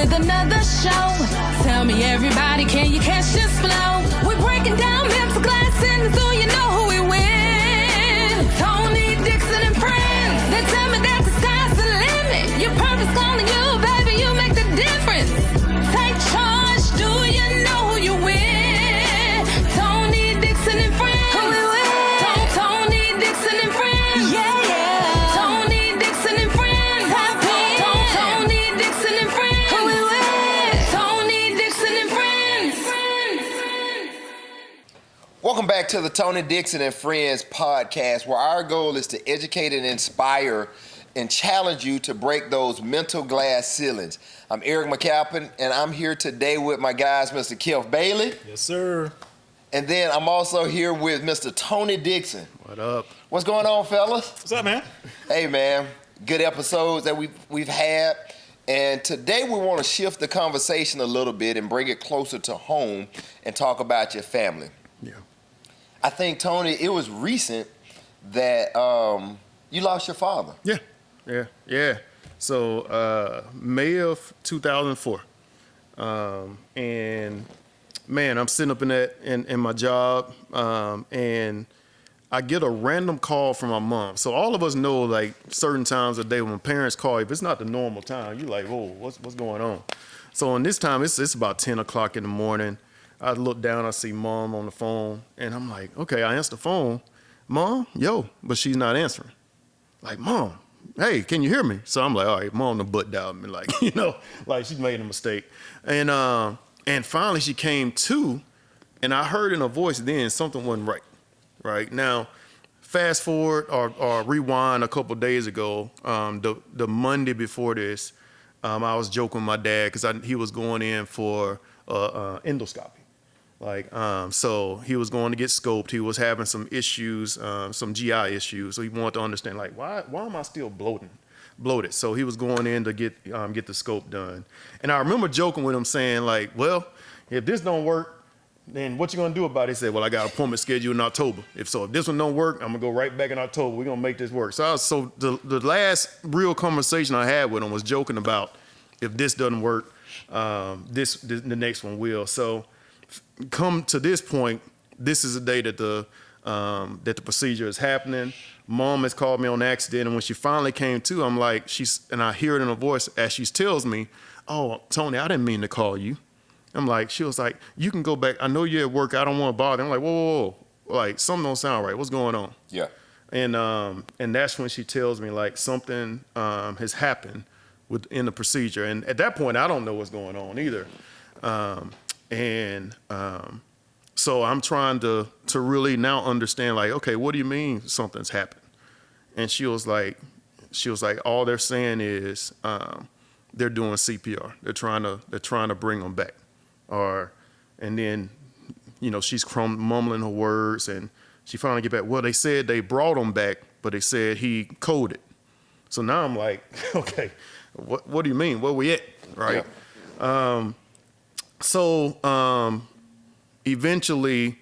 with another show. Tell me everybody, can you catch this flow? We're breaking down myths, glass and so you know who we win. Tony Dixon and friends. They tell me that the sky's the limit. Your purpose calling you, baby, you make the difference. Take charge, do you know who you win? Tony Dixon and friends. Who we win? Tony Dixon and friends. Yeah, yeah. Tony Dixon and friends. Tony Dixon and friends. Who we win? Tony Dixon and friends. Welcome back to the Tony Dixon and Friends podcast, where our goal is to educate and inspire and challenge you to break those mental glass ceilings. I'm Eric McCalpine, and I'm here today with my guys, Mr. Kecalf Bailey. Yes, sir. And then I'm also here with Mr. Tony Dixon. What up? What's going on, fellas? What's up, man? Hey, man. Good episodes that we've had. And today we want to shift the conversation a little bit and bring it closer to home and talk about your family. Yeah. I think, Tony, it was recent that you lost your father. Yeah. So May of 2004, and man, I'm sitting up in my job, and I get a random call from my mom. So all of us know, like, certain times of day when parents call, if it's not the normal time, you're like, whoa, what's going on? So in this time, it's about 10 o'clock in the morning. I look down, I see mom on the phone, and I'm like, okay, I answer the phone, mom, yo, but she's not answering. Like, mom, hey, can you hear me? So I'm like, all right, mom done butt dialed me, like, like she made a mistake. And finally she came to, and I heard in her voice then something wasn't right? Now, fast forward or rewind a couple days ago, the Monday before this, I was joking with my dad because he was going in for endoscopy. So he was going to get scoped. He was having some issues, some GI issues. So he wanted to understand, like, why am I still bloated? So he was going in to get the scope done. And I remember joking with him saying, like, well, if this don't work, then what you gonna do about it? He said, well, I got an appointment scheduled in October. If this one don't work, I'm gonna go right back in October. We're gonna make this work. So the last real conversation I had with him was joking about, if this doesn't work, the next one will. So come to this point, this is the day that the procedure is happening. Mom has called me on accident, and when she finally came to, I'm like, and I hear it in her voice as she tells me, oh, Tony, I didn't mean to call you. I'm like, she was like, you can go back. I know you're at work. I don't want to bother. I'm like, whoa. Like, something don't sound right. What's going on? Yeah. And that's when she tells me, like, something has happened within the procedure. And at that point, I don't know what's going on either. So I'm trying to really now understand, like, okay, what do you mean something's happened? And she was like, all they're saying is they're doing CPR. They're trying to bring them back. And then, she's mumbling her words, and she finally get back. Well, they said they brought him back, but they said he coded. So now I'm like, okay, what do you mean? Where we at, right? Yeah. So eventually,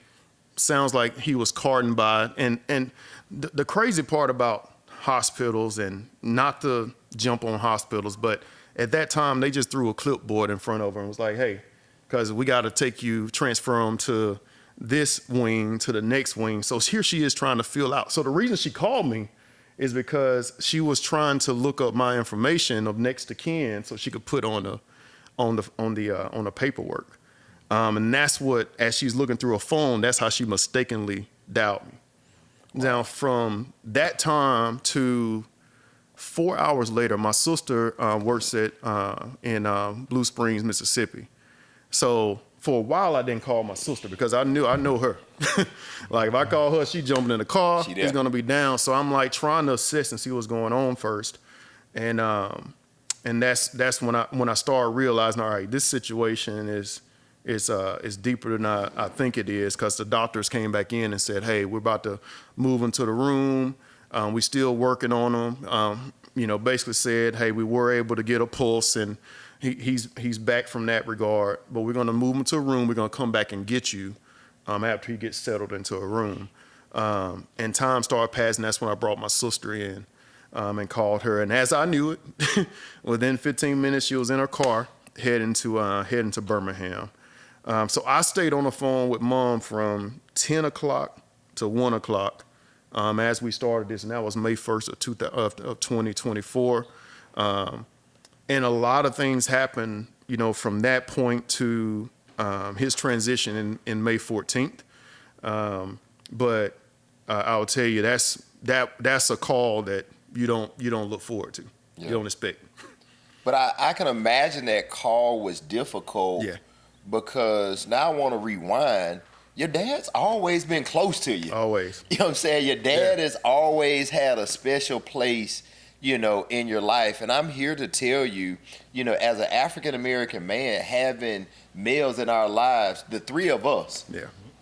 sounds like he was carted by, and the crazy part about hospitals, and not to jump on hospitals, but at that time they just threw a clipboard in front of her and was like, hey, because we got to transfer him to this wing, to the next wing. So here she is trying to fill out. So the reason she called me is because she was trying to look up my information of next to kin so she could put on the paperwork. And that's what, as she's looking through her phone, that's how she mistakenly dialed me. Wow. Now, from that time to 4 hours later, my sister works in Blue Springs, Mississippi. So for a while, I didn't call my sister because I know her. Like, if I call her, she jumping in the car, it's gonna be down. So I'm like trying to assist and see what's going on first. And that's when I started realizing, all right, this situation is deeper than I think it is, because the doctors came back in and said, hey, we're about to move into the room. We still working on him. Basically said, hey, we were able to get a pulse, and he's back from that regard, but we're going to move him to a room. We're going to come back and get you after he gets settled into a room. And time started passing. That's when I brought my sister in and called her. And as I knew it, within 15 minutes, she was in her car heading to Birmingham. So I stayed on the phone with Mom from 10 o'clock to 1 o'clock as we started this, and that was May 1st of 2024. And a lot of things happened, from that point to his transition in May 14th. But I'll tell you, that's a call that you don't look forward to. Yeah. You don't expect. But I can imagine that call was difficult. Yeah. Because now I want to rewind. Your dad's always been close to you. Always. You know what I'm saying? Your dad has always had a special place, in your life. And I'm here to tell you, as an African-American man, having males in our lives, the three of us,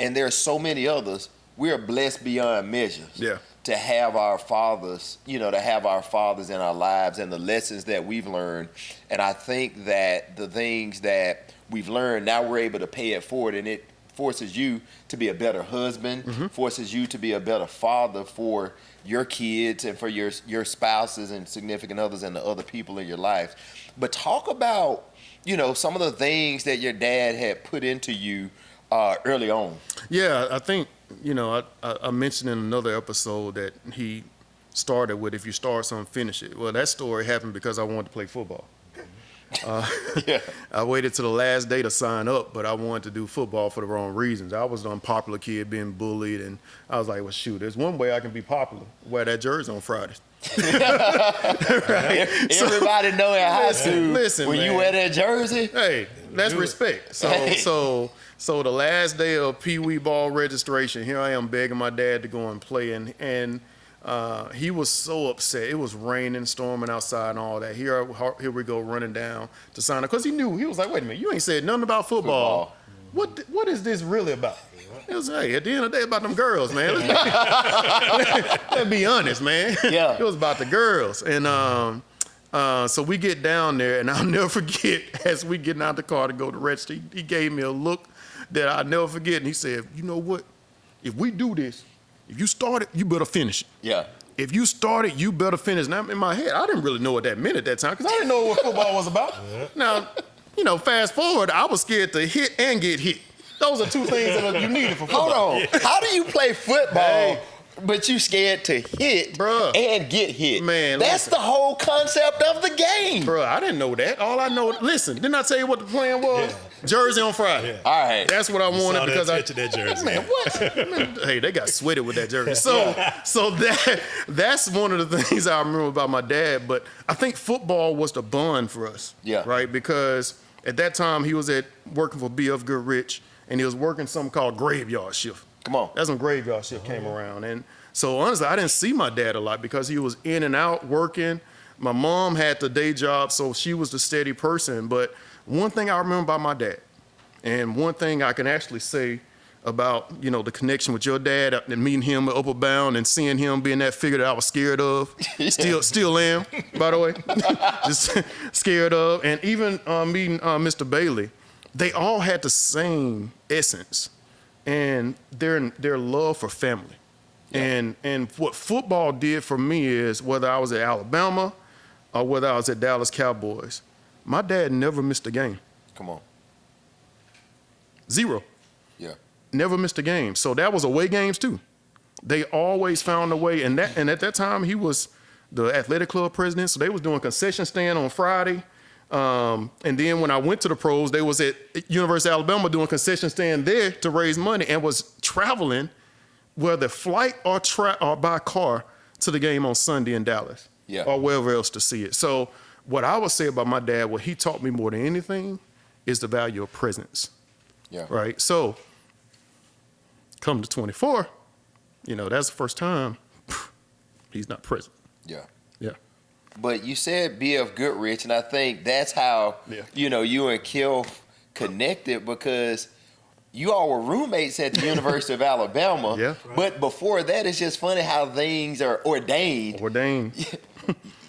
and there's so many others, we're blessed beyond measures. Yeah. To have our fathers, in our lives and the lessons that we've learned. And I think that the things that we've learned, now we're able to pay it forward, and it forces you to be a better husband, forces you to be a better father for your kids and for your spouses and significant others and the other people in your life. But talk about, some of the things that your dad had put into you early on. Yeah, I think, I mentioned in another episode that he started with, if you start something, finish it. Well, that story happened because I wanted to play football. I waited to the last day to sign up, but I wanted to do football for the wrong reasons. I was an unpopular kid being bullied, and I was like, well, shoot, there's one way I can be popular. Wear that jersey on Fridays. Right? Everybody know in high school, when you wear that jersey. Hey, that's respect. So the last day of Pee Wee ball registration, here I am begging my dad to go and play, and he was so upset. It was raining, storming outside and all that. Here we go running down to sign up. Because he knew, he was like, wait a minute, you ain't said nothing about football. What is this really about? It was, hey, at the end of the day, about them girls, man. Let's be honest, man. Yeah. It was about the girls. And so we get down there, and I'll never forget, as we getting out the car to go to register, he gave me a look that I'll never forget. And he said, you know what? If we do this, if you start it, you better finish it. Yeah. If you start it, you better finish. Now, in my head, I didn't really know what that meant at that time because I didn't know what football was about. Now, fast forward, I was scared to hit and get hit. Those are two things that you needed for football. Hold on. How do you play football, but you scared to hit and get hit? Man, that's the whole concept of the game. Bro, I didn't know that. All I know, listen, didn't I tell you what the plan was? Yeah. Jersey on Friday. Yeah. All right. That's what I wanted because that jersey. Man, what? Hey, they got sweated with that jersey. So that's one of the things I remember about my dad. But I think football was the bond for us. Yeah. Right? Because at that time he was working for B.F. Goodrich, and he was working something called graveyard shift. Come on. That's when graveyard shift came around. And so honestly, I didn't see my dad a lot because he was in and out working. My mom had the day job, so she was the steady person. But one thing I remember about my dad, and one thing I can actually say about, the connection with your dad and meeting him at Upper Bound and seeing him being that figure that I was scared of, still am, by the way, just scared of. And even meeting Mr. Bailey, they all had the same essence and their love for family. Yeah. And what football did for me is, whether I was at Alabama or whether I was at Dallas Cowboys, my dad never missed a game. Come on. Zero. Yeah. Never missed a game. So that was away games too. They always found a way. And at that time, he was the athletic club president. So they was doing concession stand on Friday. And then when I went to the pros, they was at University of Alabama doing concession stand there to raise money, and was traveling, whether flight or by car, to the game on Sunday in Dallas. Yeah. Or wherever else to see it. So what I would say about my dad, what he taught me more than anything, is the value of presence. Yeah. Right. So come to 24, that's the first time he's not present. Yeah. Yeah. But you said B.F. Goodrich, and I think that's how, you and Kecalf connected, because you all were roommates at the University of Alabama. Yeah. But before that, it's just funny how things are ordained.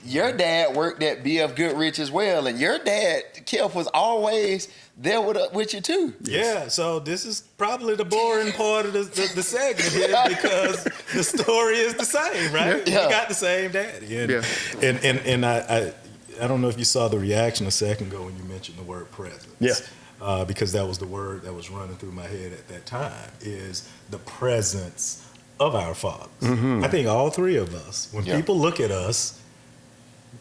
Your dad worked at B.F. Goodrich as well, and your dad, Kecalf, was always there with you too. Yeah, so this is probably the boring part of the segment here, because the story is the same, right? Yeah. We got the same daddy. And I don't know if you saw the reaction a second ago when you mentioned the word presence. Yeah. Because that was the word that was running through my head at that time, is the presence of our fathers. I think all three of us, when people look at us,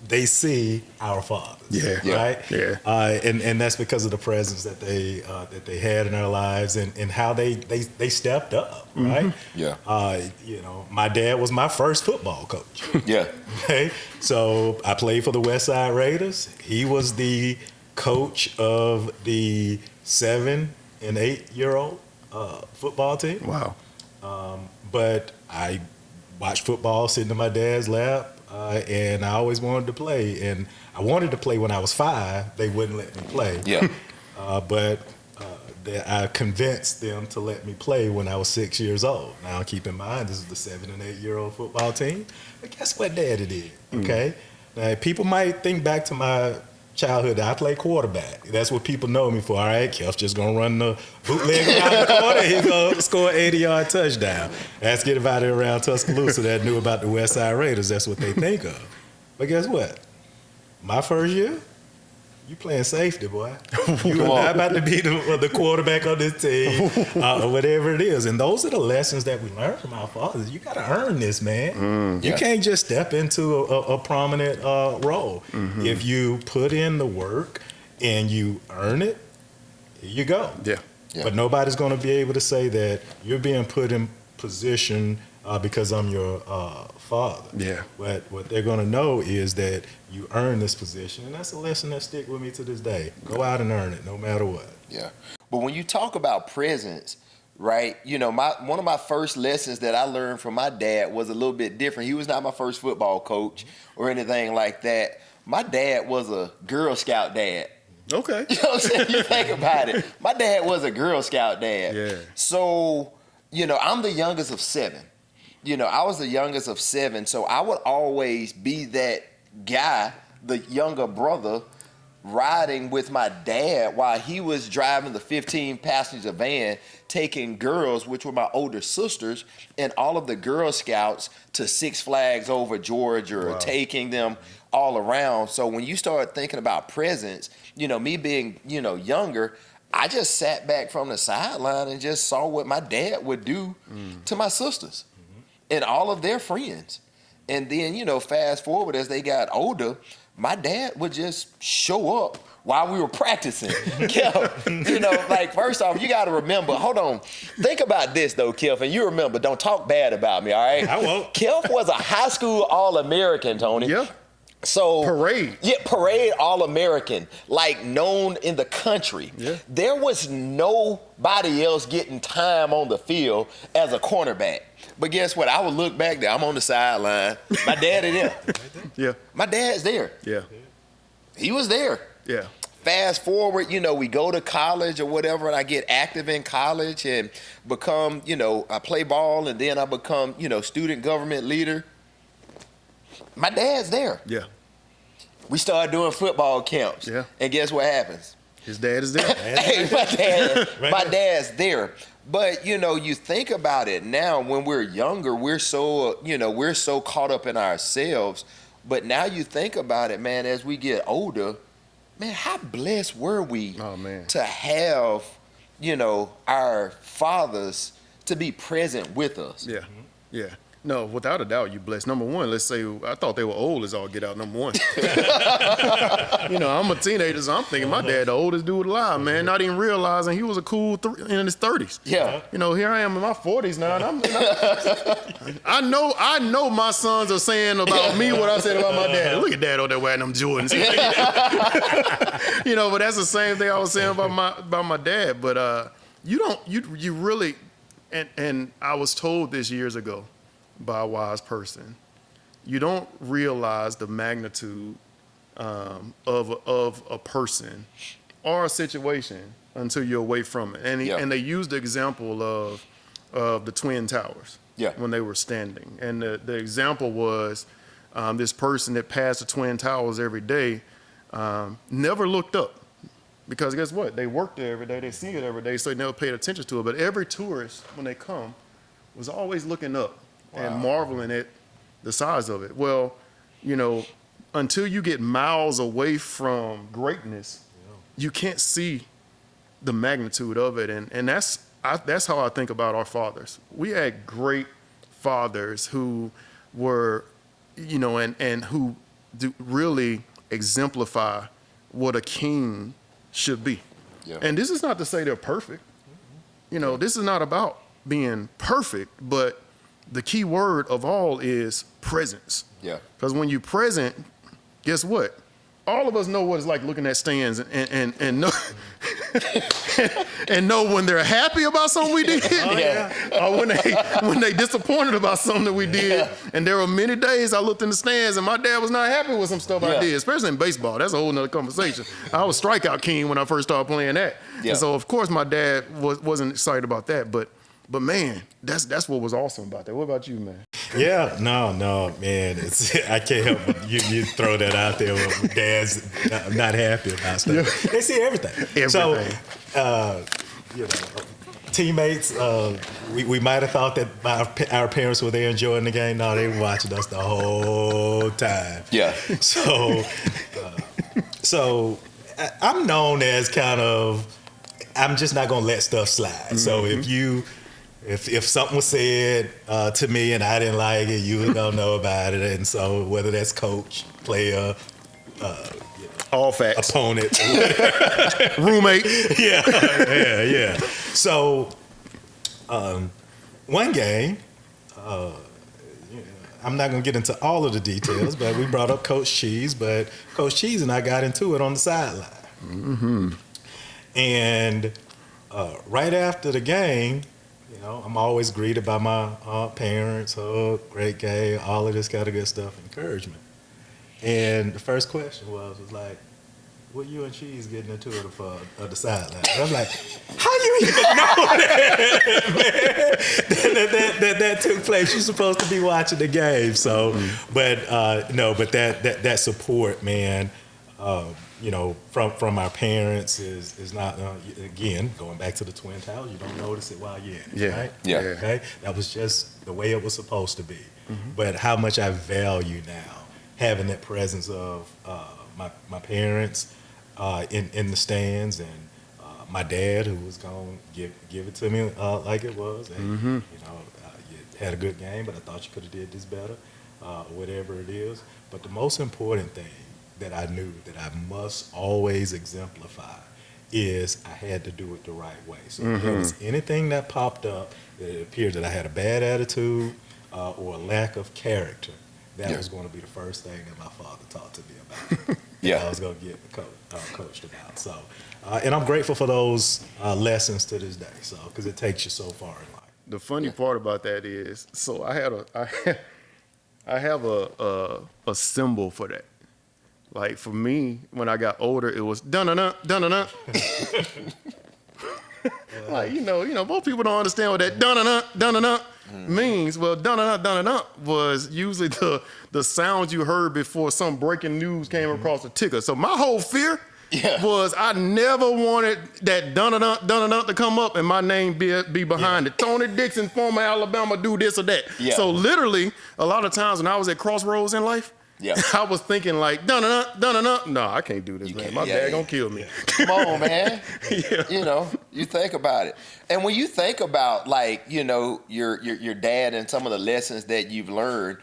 they see our fathers. Yeah. Right? Yeah. And that's because of the presence that they had in our lives and how they stepped up, right? Yeah. My dad was my first football coach. Yeah. Okay. So I played for the West Side Raiders. He was the coach of the 7 and 8-year-old football team. Wow. But I watched football sitting in my dad's lap, and I always wanted to play. And I wanted to play when I was 5. They wouldn't let me play. Yeah. But I convinced them to let me play when I was 6 years old. Now, keep in mind, this is the 7 and 8-year-old football team. But guess what Daddy did? Okay. Now, people might think back to my childhood. I play quarterback. That's what people know me for. All right, Kecalf just gonna run the bootleg around the corner. He's gonna score an 80-yard touchdown. Ask anybody around Tuscaloosa that knew about the West Side Raiders. That's what they think of. But guess what? My first year, you playing safety, boy. You are not about to be the quarterback on this team, or whatever it is. And those are the lessons that we learn from our fathers. You got to earn this, man. You can't just step into a prominent role. If you put in the work and you earn it, here you go. Yeah. But nobody's going to be able to say that you're being put in position because I'm your father. Yeah. What they're going to know is that you earn this position, and that's a lesson that stick with me to this day. Go out and earn it, no matter what. Yeah. But when you talk about presence, right? One of my first lessons that I learned from my dad was a little bit different. He was not my first football coach or anything like that. My dad was a Girl Scout dad. Okay. You know what I'm saying? You think about it. My dad was a Girl Scout dad. Yeah. So, I'm the youngest of 7. I was the youngest of 7, so I would always be that guy, the younger brother, riding with my dad while he was driving the 15-passenger van, taking girls, which were my older sisters, and all of the Girl Scouts to Six Flags over Georgia, or taking them all around. So when you start thinking about presence, me being, younger, I just sat back from the sideline and just saw what my dad would do to my sisters and all of their friends. And then, fast forward as they got older, my dad would just show up while we were practicing. First off, you got to remember, hold on, think about this though, Kecalf, and you remember, don't talk bad about me, all right? I won't. Kecalf was a high school All-American, Tony. Yeah. So Parade. Yeah, parade All-American, known in the country. Yeah. There was nobody else getting time on the field as a cornerback. But guess what? I would look back there. I'm on the sideline. My dad is there. Yeah. My dad's there. Yeah. He was there. Yeah. Fast forward, we go to college or whatever, and I get active in college and become, I play ball, and then I become, student government leader. My dad's there. Yeah. We started doing football camps. Yeah. And guess what happens? His dad is there. Hey, my dad's there. But, you think about it now, when we're younger, we're so caught up in ourselves. But now you think about it, man, as we get older, man, how blessed were we to have, our fathers to be present with us. Yeah. Yeah. No, without a doubt, you blessed. Number one, let's say I thought they were old as all get out. Number one, I'm a teenager, so I'm thinking my dad, the oldest dude alive, man. Not even realizing he was a cool in his 30s. Yeah. Here I am in my 40s now, and I know my sons are saying about me what I said about my dad. Look at dad out there wearing them Jordans. But that's the same thing I was saying about my dad. But you really, and I was told this years ago by a wise person, you don't realize the magnitude of a person or a situation until you're away from it. And they used the example of the Twin Towers when they were standing. And the example was this person that passed the Twin Towers every day never looked up. Because guess what? They work there every day. They see it every day, so they never paid attention to it. But every tourist, when they come, was always looking up and marveling at the size of it. Well, until you get miles away from greatness, you can't see the magnitude of it. And that's how I think about our fathers. We had great fathers who were, and who do really exemplify what a king should be. Yeah. And this is not to say they're perfect. This is not about being perfect, but the key word of all is presence. Yeah. Because when you're present, guess what? All of us know what it's like looking at stands and know and know when they're happy about something we did, or when they disappointed about something that we did. Yeah. And there were many days I looked in the stands and my dad was not happy with some stuff I did, especially in baseball. That's a whole nother conversation. I was strikeout king when I first started playing that, and so of course my dad wasn't excited about that. But man, that's what was awesome about that. What about you, man? Yeah, no, man. I can't help but you throw that out there when dad's not happy about stuff. Yeah. They see everything. So, teammates, we might have thought that our parents were there enjoying the game. No, they were watching us the whole time. Yeah. So I'm known as I'm just not going to let stuff slide. Mm-hmm. So if something was said to me and I didn't like it, you don't know about it. And so whether that's coach, player, all facts, opponent, roommate, yeah. So one game, I'm not gonna get into all of the details, but we brought up Coach Cheese, but Coach Cheese and I got into it on the sideline, and right after the game. I'm always greeted by my parents, great game, all of this kind of good stuff, encouragement. And the first question was like, what you and Cheese getting into it for the sideline? I'm like, how you even know that, man? that took place. You're supposed to be watching the game. So, but that support, man, from our parents is not, again, going back to the Twin Towers, you don't notice it while you're in it, right? Yeah. Okay? That was just the way it was supposed to be. Mm-hmm. But how much I value now having that presence of my parents in the stands and my dad who was going to give it to me like it was. And, you had a good game, but I thought you could have did this better, whatever it is. But the most important thing that I knew that I must always exemplify is I had to do it the right way. So if there was anything that popped up that it appeared that I had a bad attitude or a lack of character, that was going to be the first thing that my father talked to me about. I was going to get coached about. So, and I'm grateful for those lessons to this day. So, because it takes you so far in life. The funny part about that is, so I have a symbol for that. Like for me, when I got older, it was dun-dun-dun, dun-dun-dun. Like, most people don't understand what that dun-dun-dun, dun-dun-dun means. Well, dun-dun-dun, dun-dun-dun was usually the sound you heard before some breaking news came across the ticker. So my whole fear was I never wanted that dun-dun-dun, dun-dun-dun to come up and my name be behind it. Tony Dixon, former Alabama, do this or that. Yeah. So literally, a lot of times when I was at crossroads in life, I was thinking like, dun-dun-dun, dun-dun-dun. No, I can't do this, man. My dad gonna kill me. Come on, man. You think about it. And when you think about like, your dad and some of the lessons that you've learned,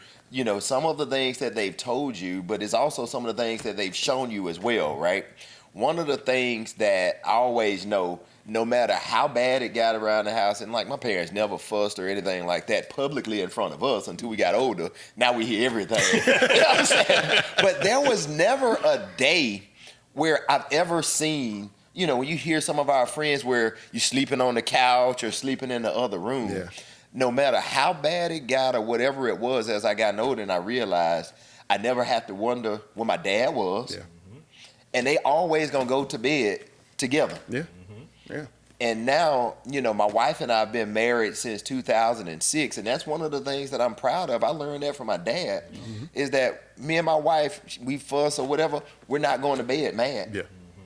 some of the things that they've told you, but it's also some of the things that they've shown you as well, right? One of the things that I always know, no matter how bad it got around the house, and like my parents never fussed or anything like that publicly in front of us until we got older. Now we hear everything. You know what I'm saying? But there was never a day where I've ever seen, when you hear some of our friends where you're sleeping on the couch or sleeping in the other room, no matter how bad it got or whatever it was, as I got older and I realized I never have to wonder where my dad was. Yeah. And they always gonna go to bed together. Yeah. Yeah. And now, my wife and I have been married since 2006, and that's one of the things that I'm proud of. I learned that from my dad, is that me and my wife, we fuss or whatever, we're not going to bed mad. Yeah.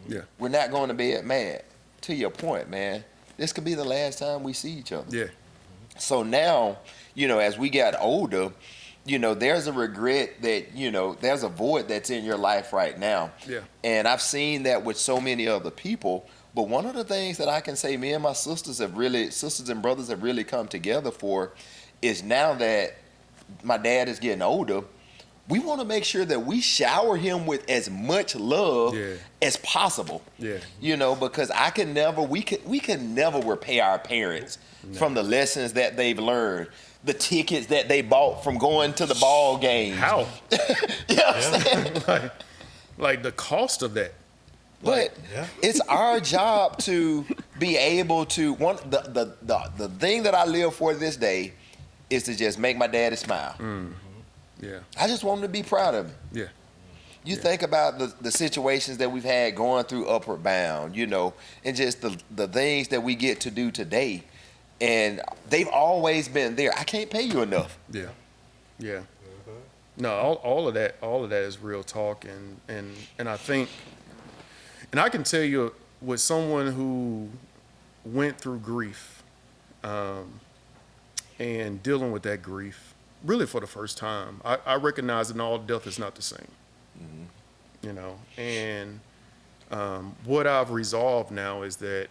Yeah. We're not going to bed mad. To your point, man, this could be the last time we see each other. Yeah. So now, as we got older, there's a regret that, there's a void that's in your life right now. Yeah. And I've seen that with so many other people. But one of the things that I can say me and my sisters and brothers have really come together for is now that my dad is getting older, we want to make sure that we shower him with as much love as possible. Yeah. Because we can never repay our parents from the lessons that they've learned, the tickets that they bought from going to the ball game. How? You know what I'm saying? Like the cost of that. But it's our job to be able to the thing that I live for this day is to just make my daddy smile. Mm-hmm. Yeah. I just want him to be proud of me. Yeah. You think about the situations that we've had going through Upward Bound, and just the things that we get to do today. And they've always been there. I can't pay you enough. Yeah. Yeah. No, all of that is real talk, and I think, and I can tell you, with someone who went through grief, and dealing with that grief, really for the first time, I recognize that all death is not the same. Mm-hmm. And what I've resolved now is that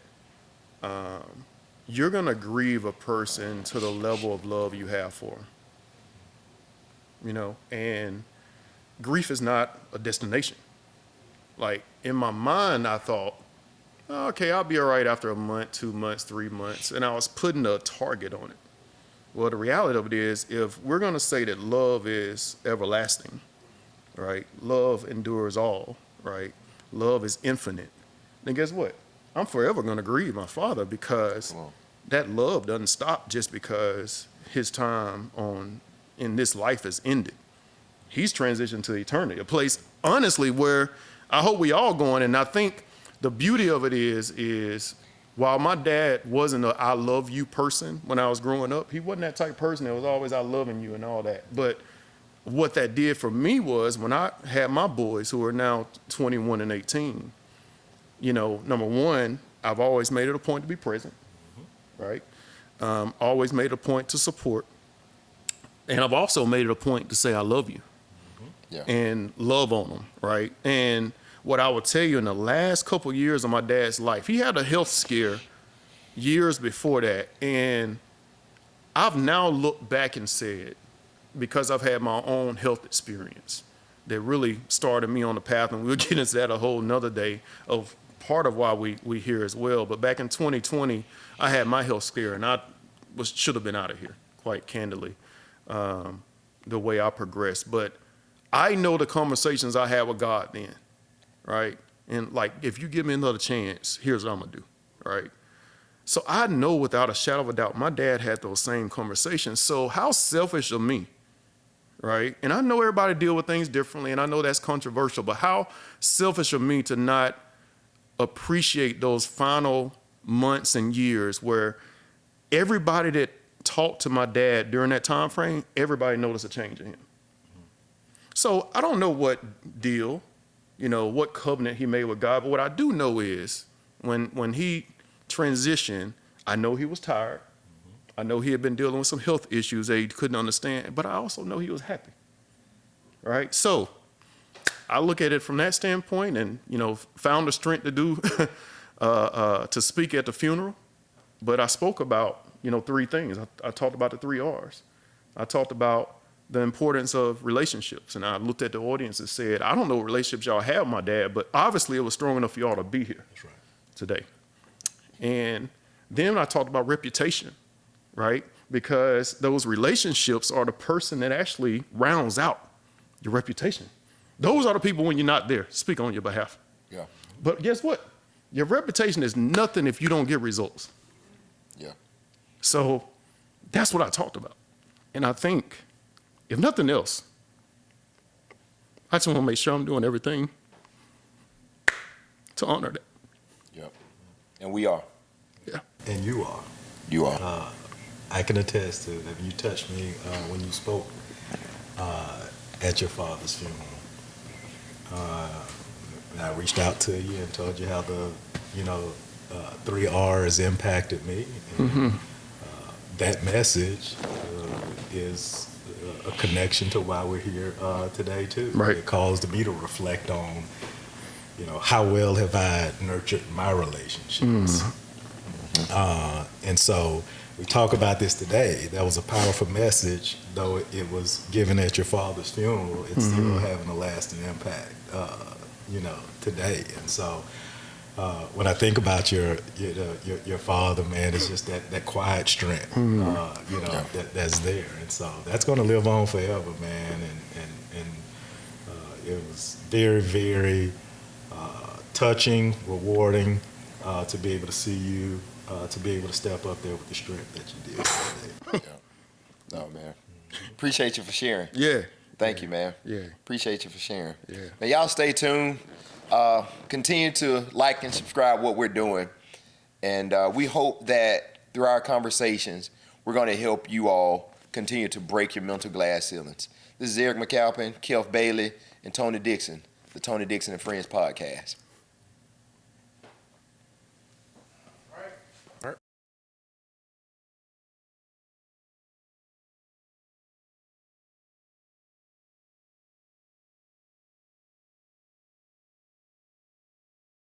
you're gonna grieve a person to the level of love you have for them. And grief is not a destination. Like, in my mind, I thought, okay, I'll be all right after a month, 2 months, 3 months. And I was putting a target on it. Well, the reality of it is, if we're going to say that love is everlasting, right? Love endures all, right? Love is infinite. Then guess what? I'm forever going to grieve my father, because that love doesn't stop just because his time in this life is ended. He's transitioned to eternity, a place, honestly, where I hope we all going. And I think the beauty of it is while my dad wasn't a I love you person when I was growing up, he wasn't that type of person that was always I loving you and all that. But what that did for me was, when I had my boys, who are now 21 and 18, number one, I've always made it a point to be present, right? Always made it a point to support. And I've also made it a point to say I love you. And love on them, right? And what I would tell you, in the last couple years of my dad's life, he had a health scare years before that. And I've now looked back and said, because I've had my own health experience that really started me on the path, and we'll get into that a whole nother day, of part of why we here as well. But back in 2020, I had my health scare, and I should have been out of here, quite candidly, the way I progressed. But I know the conversations I had with God then, right? And like, if you give me another chance, here's what I'm gonna do, right? So I know without a shadow of a doubt, my dad had those same conversations. So how selfish of me, right? And I know everybody deal with things differently, and I know that's controversial, but how selfish of me to not appreciate those final months and years where everybody that talked to my dad during that time frame, everybody noticed a change in him. So I don't know what deal, what covenant he made with God, but what I do know is when he transitioned, I know he was tired. I know he had been dealing with some health issues that he couldn't understand, but I also know he was happy, right? So I look at it from that standpoint, and, found the strength to do, to speak at the funeral. But I spoke about, three things. I talked about the 3 R's. I talked about the importance of relationships. And I looked at the audience and said, I don't know what relationships y'all have with my dad, but obviously it was strong enough for y'all to be here today. And then I talked about reputation, right? Because those relationships are the person that actually rounds out your reputation. Those are the people, when you're not there, speak on your behalf. Yeah. But guess what? Your reputation is nothing if you don't get results. Yeah. So that's what I talked about. And I think, if nothing else, I just want to make sure I'm doing everything to honor that. Yep. And we are. Yeah. And you are. You are. I can attest to that. You touched me when you spoke at your father's funeral. I reached out to you and told you how the 3 R's impacted me. And, that message is a connection to why we're here today too. Right. It caused me to reflect on, how well have I nurtured my relationships. And so we talk about this today. That was a powerful message, though it was given at your father's funeral. It's still having a lasting impact, today. And so when I think about your father, man, it's just that quiet strength, that's there. And so that's going to live on forever, man. And it was very, very touching, rewarding to be able to see you, to be able to step up there with the strength that you did today. No, man. Appreciate you for sharing. Yeah. Thank you, man. Yeah. Appreciate you for sharing. Yeah. Now, y'all stay tuned. Continue to like and subscribe what we're doing. And we hope that through our conversations, we're going to help you all continue to break your mental glass ceilings. This is Eric McCalpine, Kecalf Bailey, and Tony Dixon, the Tony Dixon Friends Podcast.